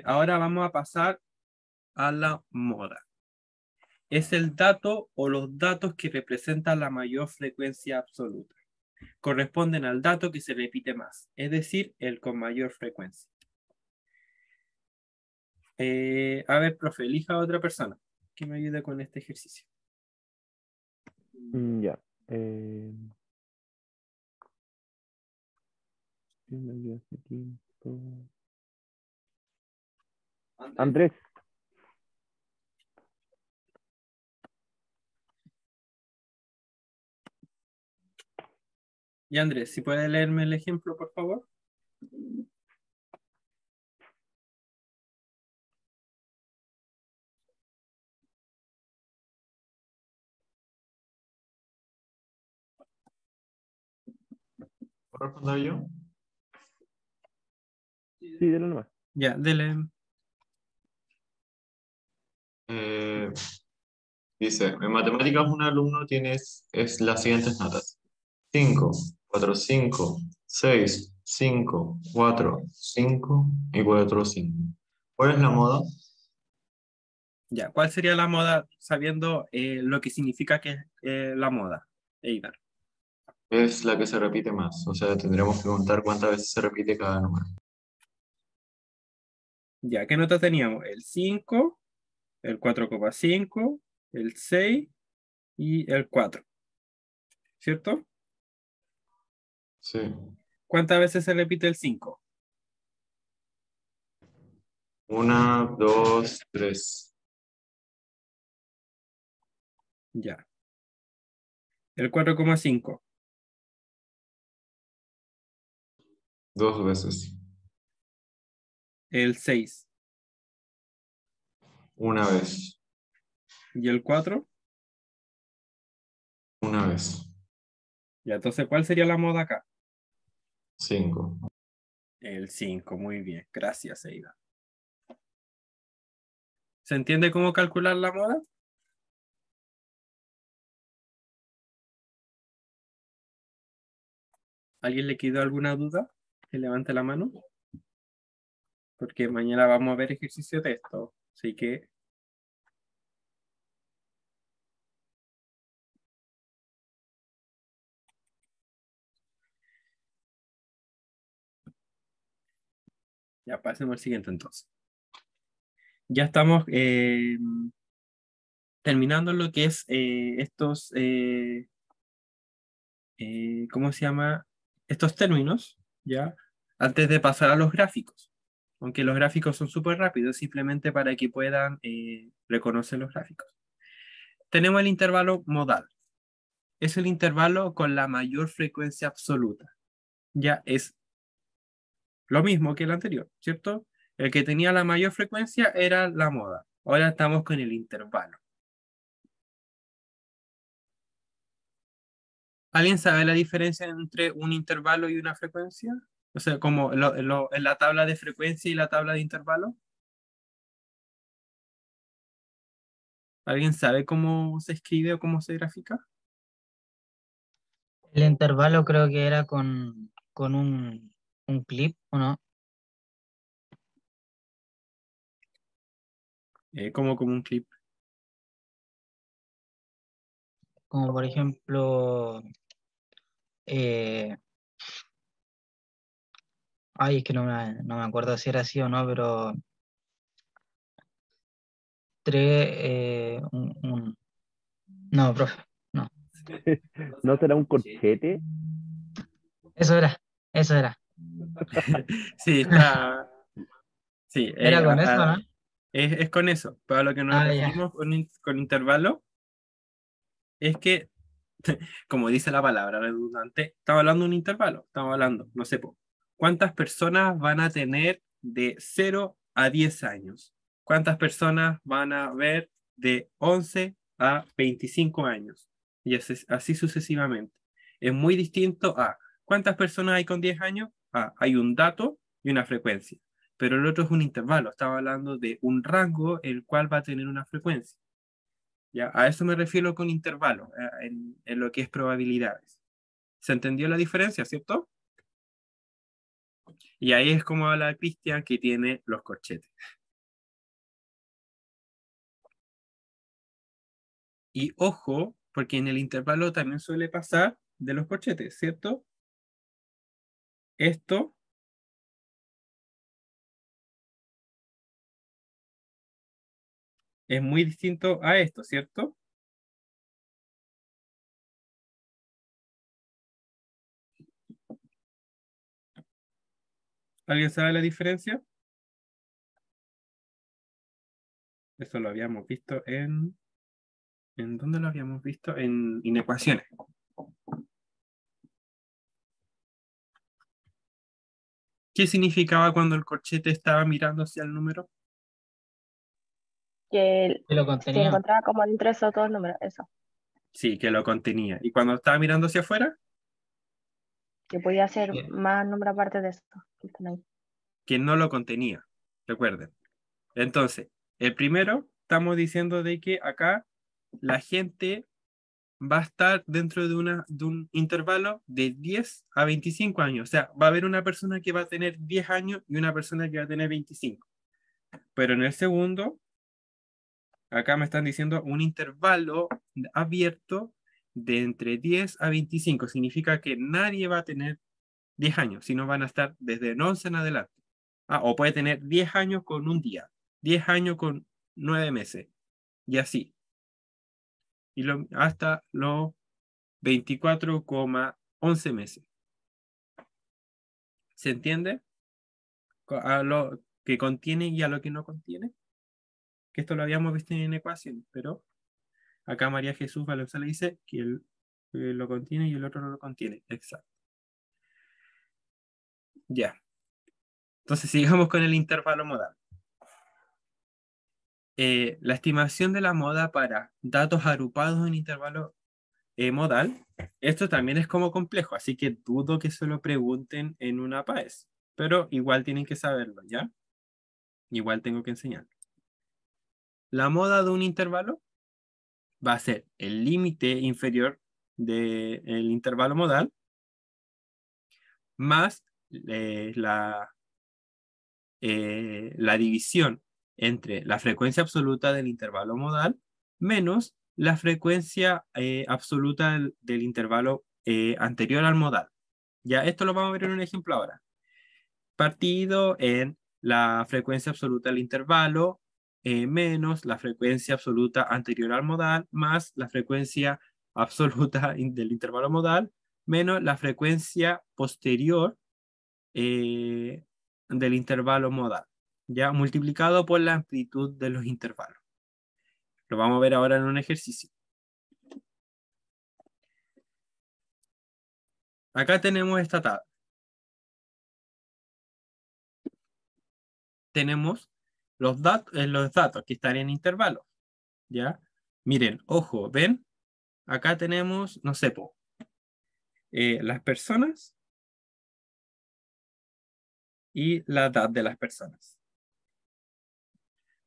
Ahora vamos a pasar a la moda. Es el dato o los datos que representan la mayor frecuencia absoluta. Corresponden al dato que se repite más, es decir, el con mayor frecuencia. A ver, profe, elija a otra persona que me ayude con este ejercicio. Ya. Andrés. Y Andrés, si puede leerme el ejemplo, por favor. ¿Puedo responder yo? Sí, dale nomás. Ya, dele. Dice, en matemáticas un alumno tiene las siguientes notas. 5, 4, 5, 6, 5, 4, 5 y 4, 5. ¿Cuál es la moda? Ya, ¿cuál sería la moda sabiendo lo que significa que la moda, Eibar? Es la que se repite más. O sea, tendremos que contar cuántas veces se repite cada número. Ya, ¿qué nota teníamos? El 5, el 4,5, el 6 y el 4. ¿Cierto? Sí. ¿Cuántas veces se repite el 5? 1, 2, 3. Ya. El 4,5. 2 veces. El 6. 1 vez. ¿Y el 4? 1 vez. Ya, entonces, ¿cuál sería la moda acá? 5. El 5, muy bien. Gracias, Eida. ¿Se entiende cómo calcular la moda? ¿Alguien le quedó alguna duda? Que levante la mano. Porque mañana vamos a ver ejercicio de esto. Así que... ya pasemos al siguiente entonces. Ya estamos terminando lo que es estos... ¿cómo se llama? Estos términos, ¿ya? Antes de pasar a los gráficos. Aunque los gráficos son súper rápidos, simplemente para que puedan reconocer los gráficos. Tenemos el intervalo modal. Es el intervalo con la mayor frecuencia absoluta. Ya es lo mismo que el anterior, ¿cierto? El que tenía la mayor frecuencia era la moda. Ahora estamos con el intervalo. ¿Alguien sabe la diferencia entre un intervalo y una frecuencia? O sea, como en la tabla de frecuencia y la tabla de intervalo. ¿Alguien sabe cómo se escribe o cómo se grafica? El intervalo creo que era con un clip, ¿o no? Como un clip. Como por ejemplo, ay, es que no me acuerdo si era así o no, pero no, profe, no. ¿No será un corchete? Eso era, eso era. Sí, está. Sí, Era con eso, ¿no? es con eso. Para lo que nos Ah, ya. referimos con intervalo, es que, como dice la palabra redundante, estamos hablando de un intervalo, estamos hablando, no sé, ¿cuántas personas van a tener de 0 a 10 años? ¿Cuántas personas van a ver de 11 a 25 años? Y así sucesivamente. Es muy distinto a ¿cuántas personas hay con 10 años? Hay un dato y una frecuencia. Pero el otro es un intervalo. Estaba hablando de un rango el cual va a tener una frecuencia. ¿Ya? A eso me refiero con intervalo, en lo que es probabilidades. ¿Se entendió la diferencia, cierto? Y ahí es como habla Cristian que tiene los corchetes. Y ojo, porque en el intervalo también suele pasar de los corchetes, ¿cierto? Esto es muy distinto a esto, ¿cierto? ¿Alguien sabe la diferencia? Eso lo habíamos visto en... ¿En dónde lo habíamos visto? En inecuaciones. ¿Qué significaba cuando el corchete estaba mirando hacia el número? Que Que lo se contenía. encontraba como entre esos dos números, eso. Sí, que lo contenía. ¿Y cuando estaba mirando hacia afuera? Que podía ser Bien. más números aparte de esto que están ahí. Que no lo contenía. Recuerden. Entonces, el primero, estamos diciendo de que acá la gente va a estar dentro de un intervalo de 10 a 25 años. O sea, va a haber una persona que va a tener 10 años y una persona que va a tener 25. Pero en el segundo, acá me están diciendo un intervalo abierto de entre 10 a 25. Significa que nadie va a tener 10 años, sino van a estar desde 11 en adelante. O puede tener 10 años con un día, 10 años con 9 meses, y así. Y hasta los 24,11 meses. ¿Se entiende? A lo que contiene y a lo que no contiene. Que esto lo habíamos visto en ecuación, pero acá María Jesús Valosa le dice que él lo contiene y el otro no lo contiene. Exacto. Ya. Entonces sigamos con el intervalo modal. La estimación de la moda para datos agrupados en intervalo modal, esto también es como complejo, así que dudo que se lo pregunten en una PAES, pero igual tienen que saberlo, ¿ya? Igual tengo que enseñar. La moda de un intervalo va a ser el límite inferior del intervalo modal más la división entre la frecuencia absoluta del intervalo modal menos la frecuencia absoluta del intervalo anterior al modal. Ya, esto lo vamos a ver en un ejemplo ahora. Partido en la frecuencia absoluta del intervalo menos la frecuencia absoluta anterior al modal más la frecuencia absoluta del intervalo modal menos la frecuencia posterior del intervalo modal, ya multiplicado por la amplitud de los intervalos. Lo vamos a ver ahora en un ejercicio. Acá tenemos esta tabla. Tenemos los datos que están en intervalos, ¿ya? Miren, ojo, ¿ven? Acá tenemos, no sé, las personas y la edad de las personas.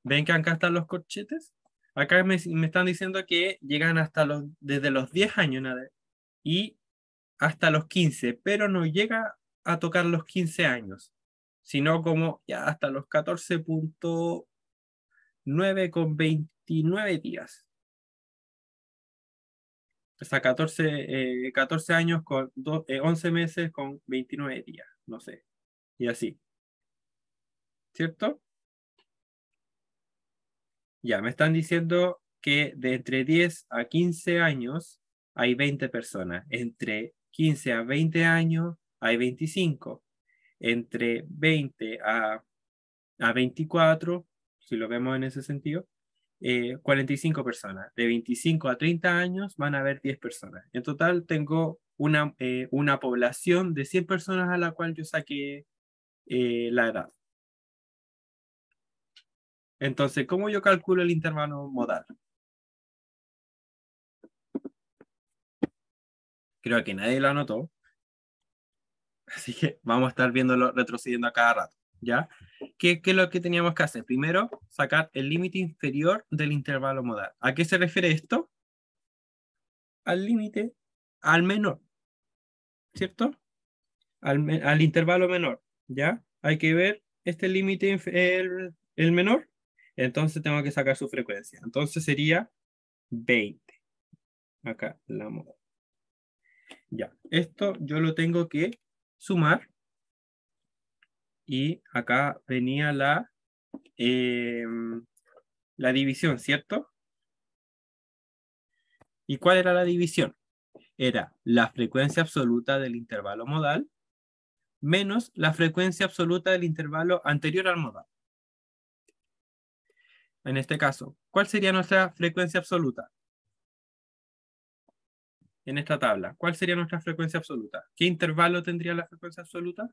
¿Ven que acá están los corchetes? Acá me están diciendo que llegan hasta desde los 10 años y hasta los 15, pero no llega a tocar los 15 años, sino como ya hasta los 14,9 con 29 días. O sea, 14 años con 11 meses con 29 días, no sé, y así. ¿Cierto? Ya, me están diciendo que de entre 10 a 15 años hay 20 personas. Entre 15 a 20 años hay 25. Entre 20 a 24, si lo vemos en ese sentido, 45 personas. De 25 a 30 años van a haber 10 personas. En total tengo una población de 100 personas a la cual yo saqué la edad. Entonces, ¿cómo yo calculo el intervalo modal? Creo que nadie lo anotó. Así que vamos a estar viéndolo retrocediendo a cada rato. ¿Ya? ¿Qué es lo que teníamos que hacer? Primero, sacar el límite inferior del intervalo modal. ¿A qué se refiere esto? Al límite, al menor, ¿cierto? Al intervalo menor, ¿ya? Hay que ver este límite, el menor, entonces tengo que sacar su frecuencia. Entonces sería 20. Acá la moda. Ya, esto yo lo tengo que sumar. Y acá venía la división, ¿cierto? ¿Y cuál era la división? Era la frecuencia absoluta del intervalo modal menos la frecuencia absoluta del intervalo anterior al modal. En este caso, ¿cuál sería nuestra frecuencia absoluta? En esta tabla, ¿cuál sería nuestra frecuencia absoluta? ¿Qué intervalo tendría la frecuencia absoluta?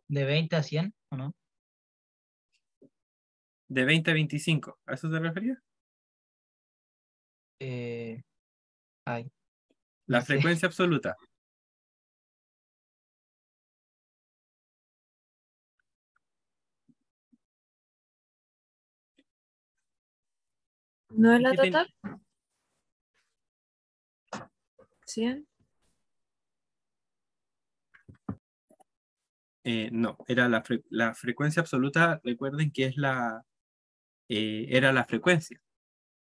¿De 20 a 100 o no? De 20 a 25. ¿A eso te referías? Ay, La no sé. frecuencia absoluta. ¿No es la ¿Qué ten- total? 100. No, era la frecuencia absoluta, recuerden que era la frecuencia.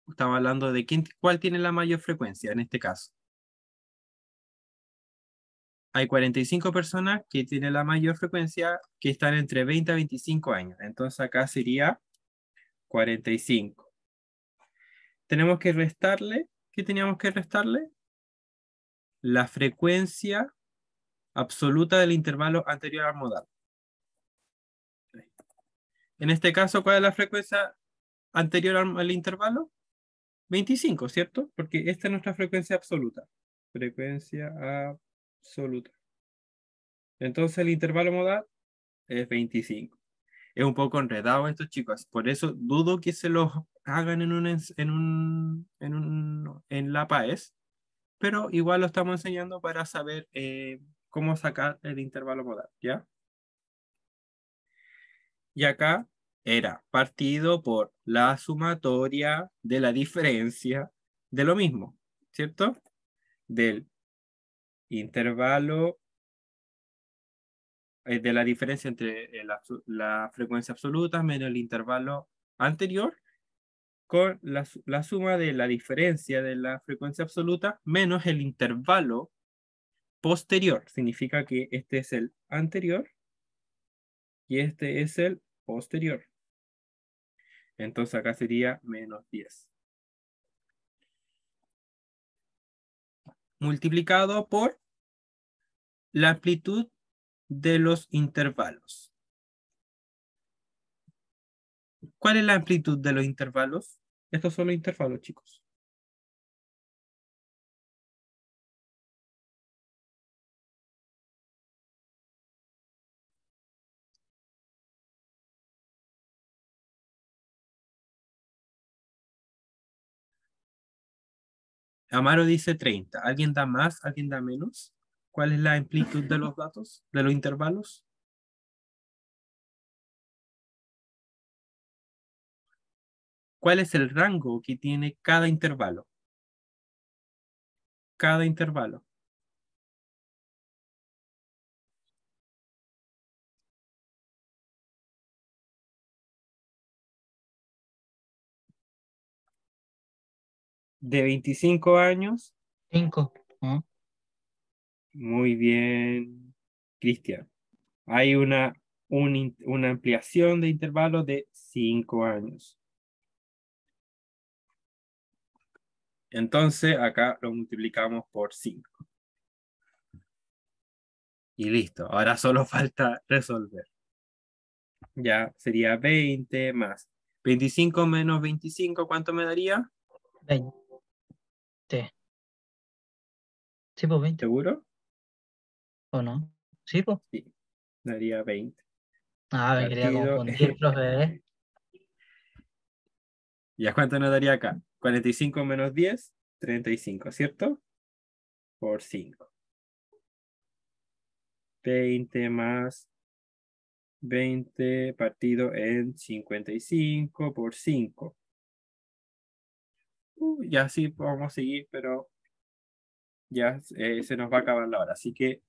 Estamos hablando de cuál tiene la mayor frecuencia en este caso. Hay 45 personas que tienen la mayor frecuencia que están entre 20 a 25 años. Entonces acá sería 45. Tenemos que restarle, ¿qué teníamos que restarle? La frecuencia absoluta del intervalo anterior al modal. En este caso, ¿cuál es la frecuencia anterior al intervalo? 25, ¿cierto? Porque esta es nuestra frecuencia absoluta. Frecuencia absoluta. Entonces el intervalo modal es 25. Es un poco enredado esto, chicos. Por eso dudo que se los hagan en la PAES, pero igual lo estamos enseñando para saber cómo sacar el intervalo modal, ¿ya? Y acá era partido por la sumatoria de la diferencia de lo mismo, ¿cierto? Del intervalo, de la diferencia entre la frecuencia absoluta menos el intervalo anterior, con la suma de la diferencia de la frecuencia absoluta menos el intervalo posterior. Significa que este es el anterior y este es el posterior. Entonces acá sería menos 10. Multiplicado por la amplitud de los intervalos. ¿Cuál es la amplitud de los intervalos? Estos son los intervalos, chicos. Amaro dice 30. ¿Alguien da más? ¿Alguien da menos? ¿Cuál es la amplitud de los datos, de los intervalos? ¿Cuál es el rango que tiene cada intervalo? Cada intervalo. De 25 años. 5, ¿no? Muy bien, Cristian. Hay una ampliación de intervalos de 5 años. Entonces, acá lo multiplicamos por 5. Y listo. Ahora solo falta resolver. Ya sería 20 más 25 menos 25, ¿cuánto me daría? 20. Sí, pues 20, ¿Seguro? ¿o no? Sí, pues. Sí, daría 20. Ah, me quería Partido. confundir, profe, ¿eh? ¿Ya cuánto nos daría acá? 45 menos 10, 35, ¿cierto? Por 5. 20 más 20 partido en 55 por 5. Ya sí podemos seguir, pero ya se nos va a acabar la hora. Así que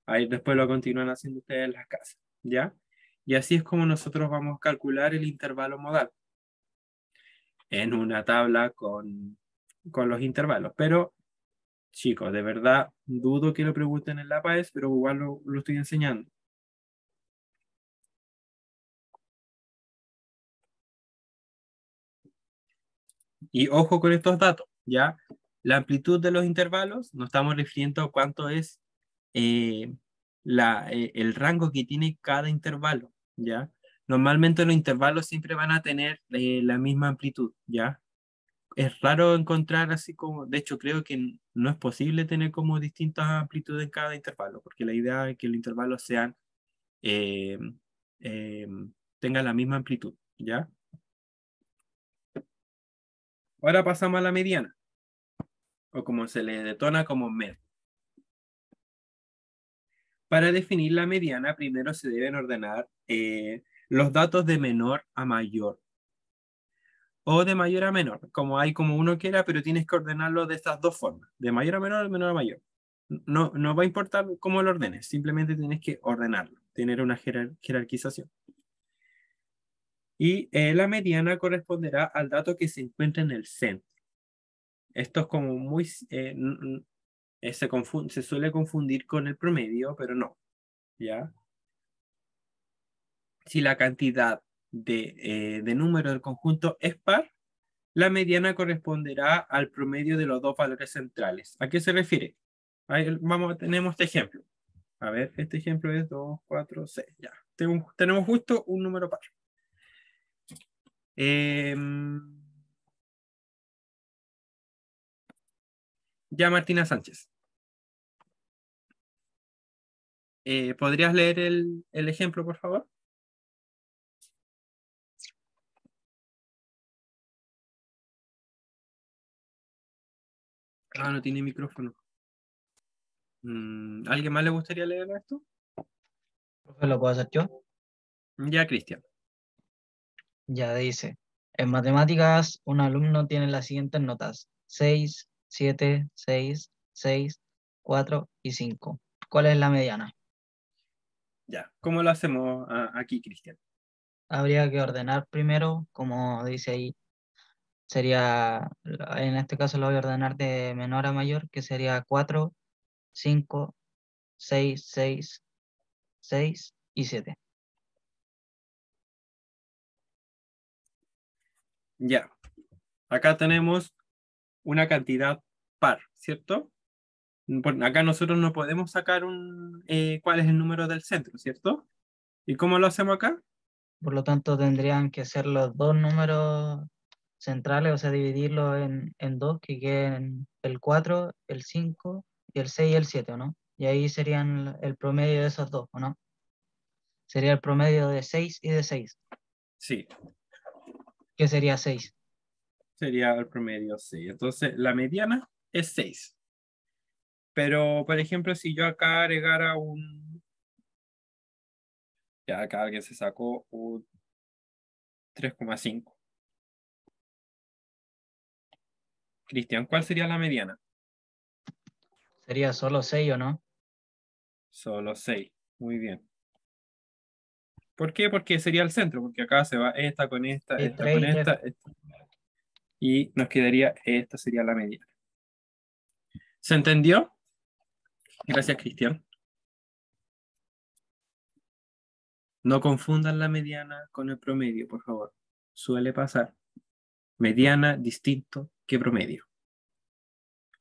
ahí después lo continúan haciendo ustedes en las casas, ¿ya? Y así es como nosotros vamos a calcular el intervalo modal en una tabla con los intervalos. Pero, chicos, de verdad, dudo que lo pregunten en la PAES, pero igual lo estoy enseñando. Y ojo con estos datos, ¿ya? La amplitud de los intervalos, nos estamos refiriendo a cuánto es el rango que tiene cada intervalo, ¿ya? Normalmente los intervalos siempre van a tener la misma amplitud, ¿ya? Es raro encontrar así como, de hecho creo que no es posible tener como distintas amplitudes en cada intervalo, porque la idea es que los intervalos sean, eh, eh, tengan la misma amplitud, ¿ya? Ahora pasamos a la mediana, o como se le detona como med. Para definir la mediana, primero se deben ordenar los datos de menor a mayor o de mayor a menor, como hay como uno quiera, pero tienes que ordenarlo de estas dos formas, de mayor a menor, de menor a mayor. No va a importar cómo lo ordenes, simplemente tienes que ordenarlo, tener una jerarquización. Y la mediana corresponderá al dato que se encuentra en el centro. Esto es como muy... se suele confundir con el promedio, pero no, ¿ya? Si la cantidad de número del conjunto es par, la mediana corresponderá al promedio de los dos valores centrales. ¿A qué se refiere? Ahí tenemos este ejemplo. A ver, este ejemplo es 2, 4, 6. Ya, tenemos justo un número par. Ya, Martina Sánchez. ¿Podrías leer el ejemplo, por favor? Ah, no tiene micrófono. ¿Alguien más le gustaría leer esto? Profe, ¿lo puedo hacer yo? Ya, Cristian. Ya dice, en matemáticas un alumno tiene las siguientes notas: 6, 7, 6, 6, 4 y 5. ¿Cuál es la mediana? Ya, ¿cómo lo hacemos aquí, Cristian? Habría que ordenar primero, como dice ahí, sería, en este caso lo voy a ordenar de menor a mayor, que sería 4, 5, 6, 6, 6 y 7. Ya, acá tenemos una cantidad par, ¿cierto? Acá nosotros no podemos sacar cuál es el número del centro, ¿cierto? ¿Y cómo lo hacemos acá? Por lo tanto, tendrían que ser los dos números centrales, o sea, dividirlo en dos, que queden el 4, el 5 y el 6 y el 7, ¿o no? Y ahí serían el promedio de esos dos, ¿o no? Sería el promedio de 6 y de 6. Sí, ¿Qué sería 6? sería el promedio 6. Entonces, la mediana es 6. Pero, por ejemplo, si yo acá agregara ya acá alguien se sacó un 3,5. Cristian, ¿cuál sería la mediana? Sería solo 6, ¿o no? Solo 6. Muy bien. ¿Por qué? Porque sería el centro, porque acá se va esta con esta, Sí, esta 3 con y 3. esta, y nos quedaría, esta sería la mediana. ¿Se entendió? Gracias, Cristian. No confundan la mediana con el promedio, por favor. Suele pasar. Mediana distinto que promedio.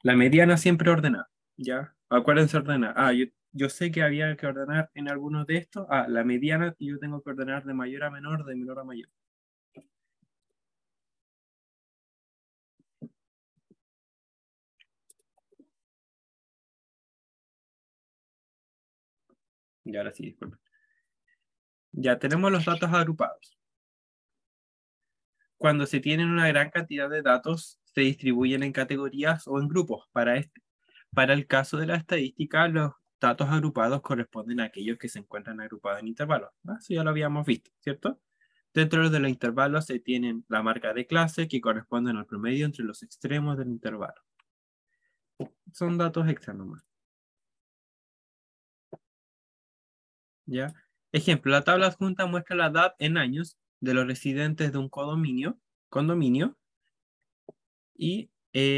La mediana siempre ordenada, ¿ya? Acuérdense ordenar. yo sé que había que ordenar en algunos de estos. Ah, la mediana yo tengo que ordenar de mayor a menor, de menor a mayor. Y ahora sí, disculpen. Ya tenemos los datos agrupados. Cuando se tienen una gran cantidad de datos, se distribuyen en categorías o en grupos. Para el caso de la estadística, los datos agrupados corresponden a aquellos que se encuentran agrupados en intervalos. Eso ya lo habíamos visto, ¿cierto? Dentro de los intervalos se tienen la marca de clase que corresponden al promedio entre los extremos del intervalo. Son datos externos más. ¿Ya? Ejemplo, la tabla adjunta muestra la edad en años de los residentes de un condominio y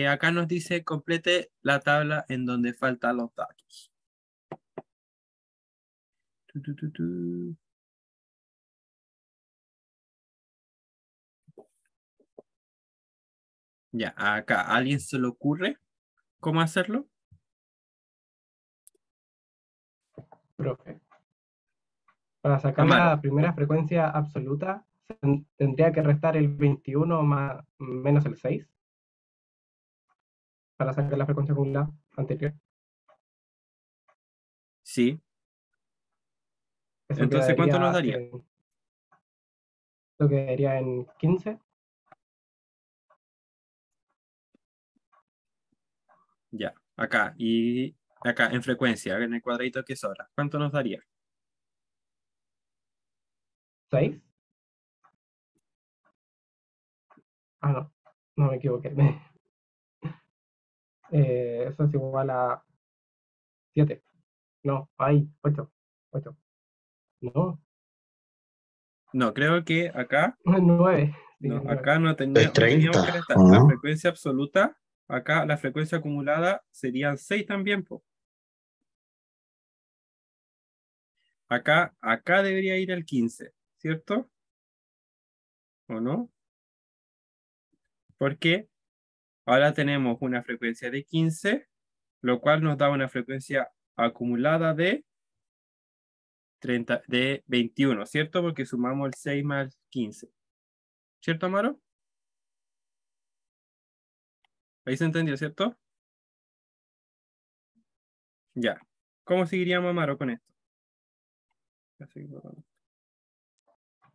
acá nos dice complete la tabla en donde faltan los datos. Ya, acá, ¿a alguien se le ocurre cómo hacerlo? Profe. Para sacar Amaro. la primera frecuencia absoluta, tendría que restar el 21 menos el 6 para sacar la frecuencia acumulada anterior. Sí. Eso Entonces, ¿cuánto nos quedaría daría? Lo quedaría en 15. Ya, acá. Y acá, en frecuencia, en el cuadradito que sobra. ¿Cuánto nos daría? 6. Ah, no me equivoqué. Eso es igual a 7. No, hay 8. No, No, creo que acá, 9. Sí, no, 9. acá no Es teníamos que 30, restar. ¿o La no? frecuencia absoluta, acá la frecuencia acumulada serían 6 también, po. Acá debería ir el 15, ¿cierto? ¿O no? Porque ahora tenemos una frecuencia de 15, lo cual nos da una frecuencia acumulada de 21, ¿cierto? Porque sumamos el 6 más 15. ¿Cierto, Amaro? Ahí se entendió, ¿cierto? Ya. ¿Cómo seguiríamos, Amaro, con esto?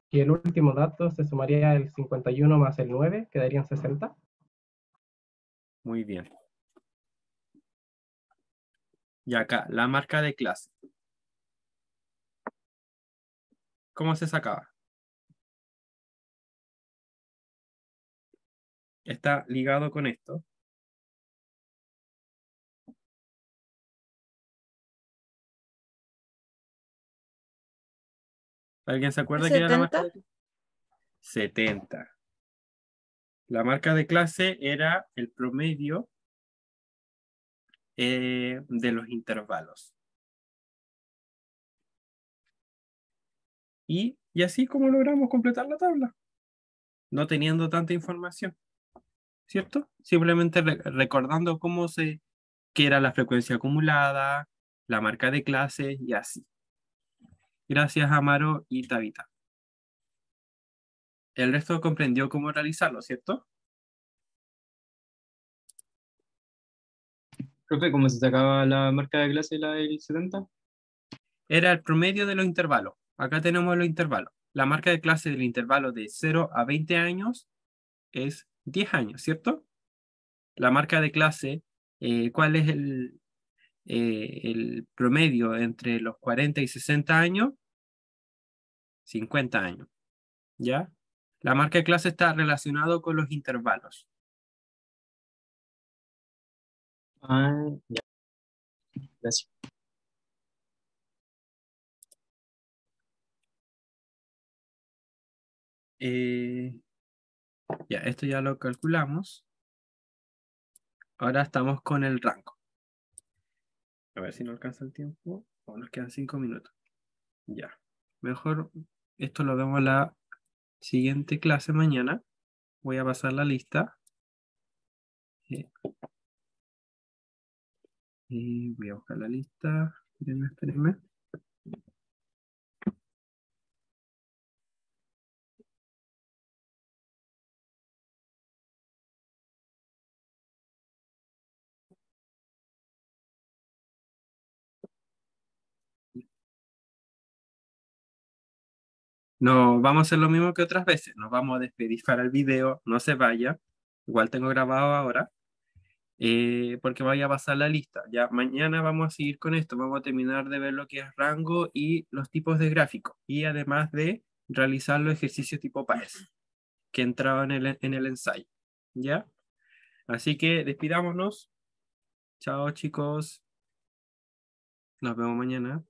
Y el último dato se sumaría el 51 más el 9, quedarían 60. Muy bien. Y acá, la marca de clase. ¿Cómo se sacaba? Está ligado con esto. ¿Alguien se acuerda qué era la marca de clase? 70. La marca de clase era el promedio de los intervalos. Y así como logramos completar la tabla, no teniendo tanta información, ¿cierto? Simplemente recordando qué era la frecuencia acumulada, la marca de clase y así. Gracias, Amaro y Tabita. El resto comprendió cómo realizarlo, ¿cierto? Profe, ¿cómo se sacaba la marca de clase la del 70? Era el promedio de los intervalos. Acá tenemos los intervalos. La marca de clase del intervalo de 0 a 20 años es 10 años, ¿cierto? La marca de clase, ¿cuál es el promedio entre los 40 y 60 años? 50 años, ¿ya? La marca de clase está relacionado con los intervalos. Ah, ya. Gracias. Ya, esto ya lo calculamos. Ahora estamos con el rango. A ver si no alcanza el tiempo. O nos quedan 5 minutos. Ya. Mejor esto lo vemos la siguiente clase mañana. Voy a pasar la lista. Y voy a buscar la lista. Espérenme. No, vamos a hacer lo mismo que otras veces. Nos vamos a despedir para el video. No se vaya. Igual tengo grabado ahora. Porque voy a pasar la lista. Ya mañana vamos a seguir con esto. Vamos a terminar de ver lo que es rango y los tipos de gráficos. Y además de realizar los ejercicios tipo PAES que entraban en el ensayo. ¿Ya? Así que despidámonos. Chao, chicos. Nos vemos mañana.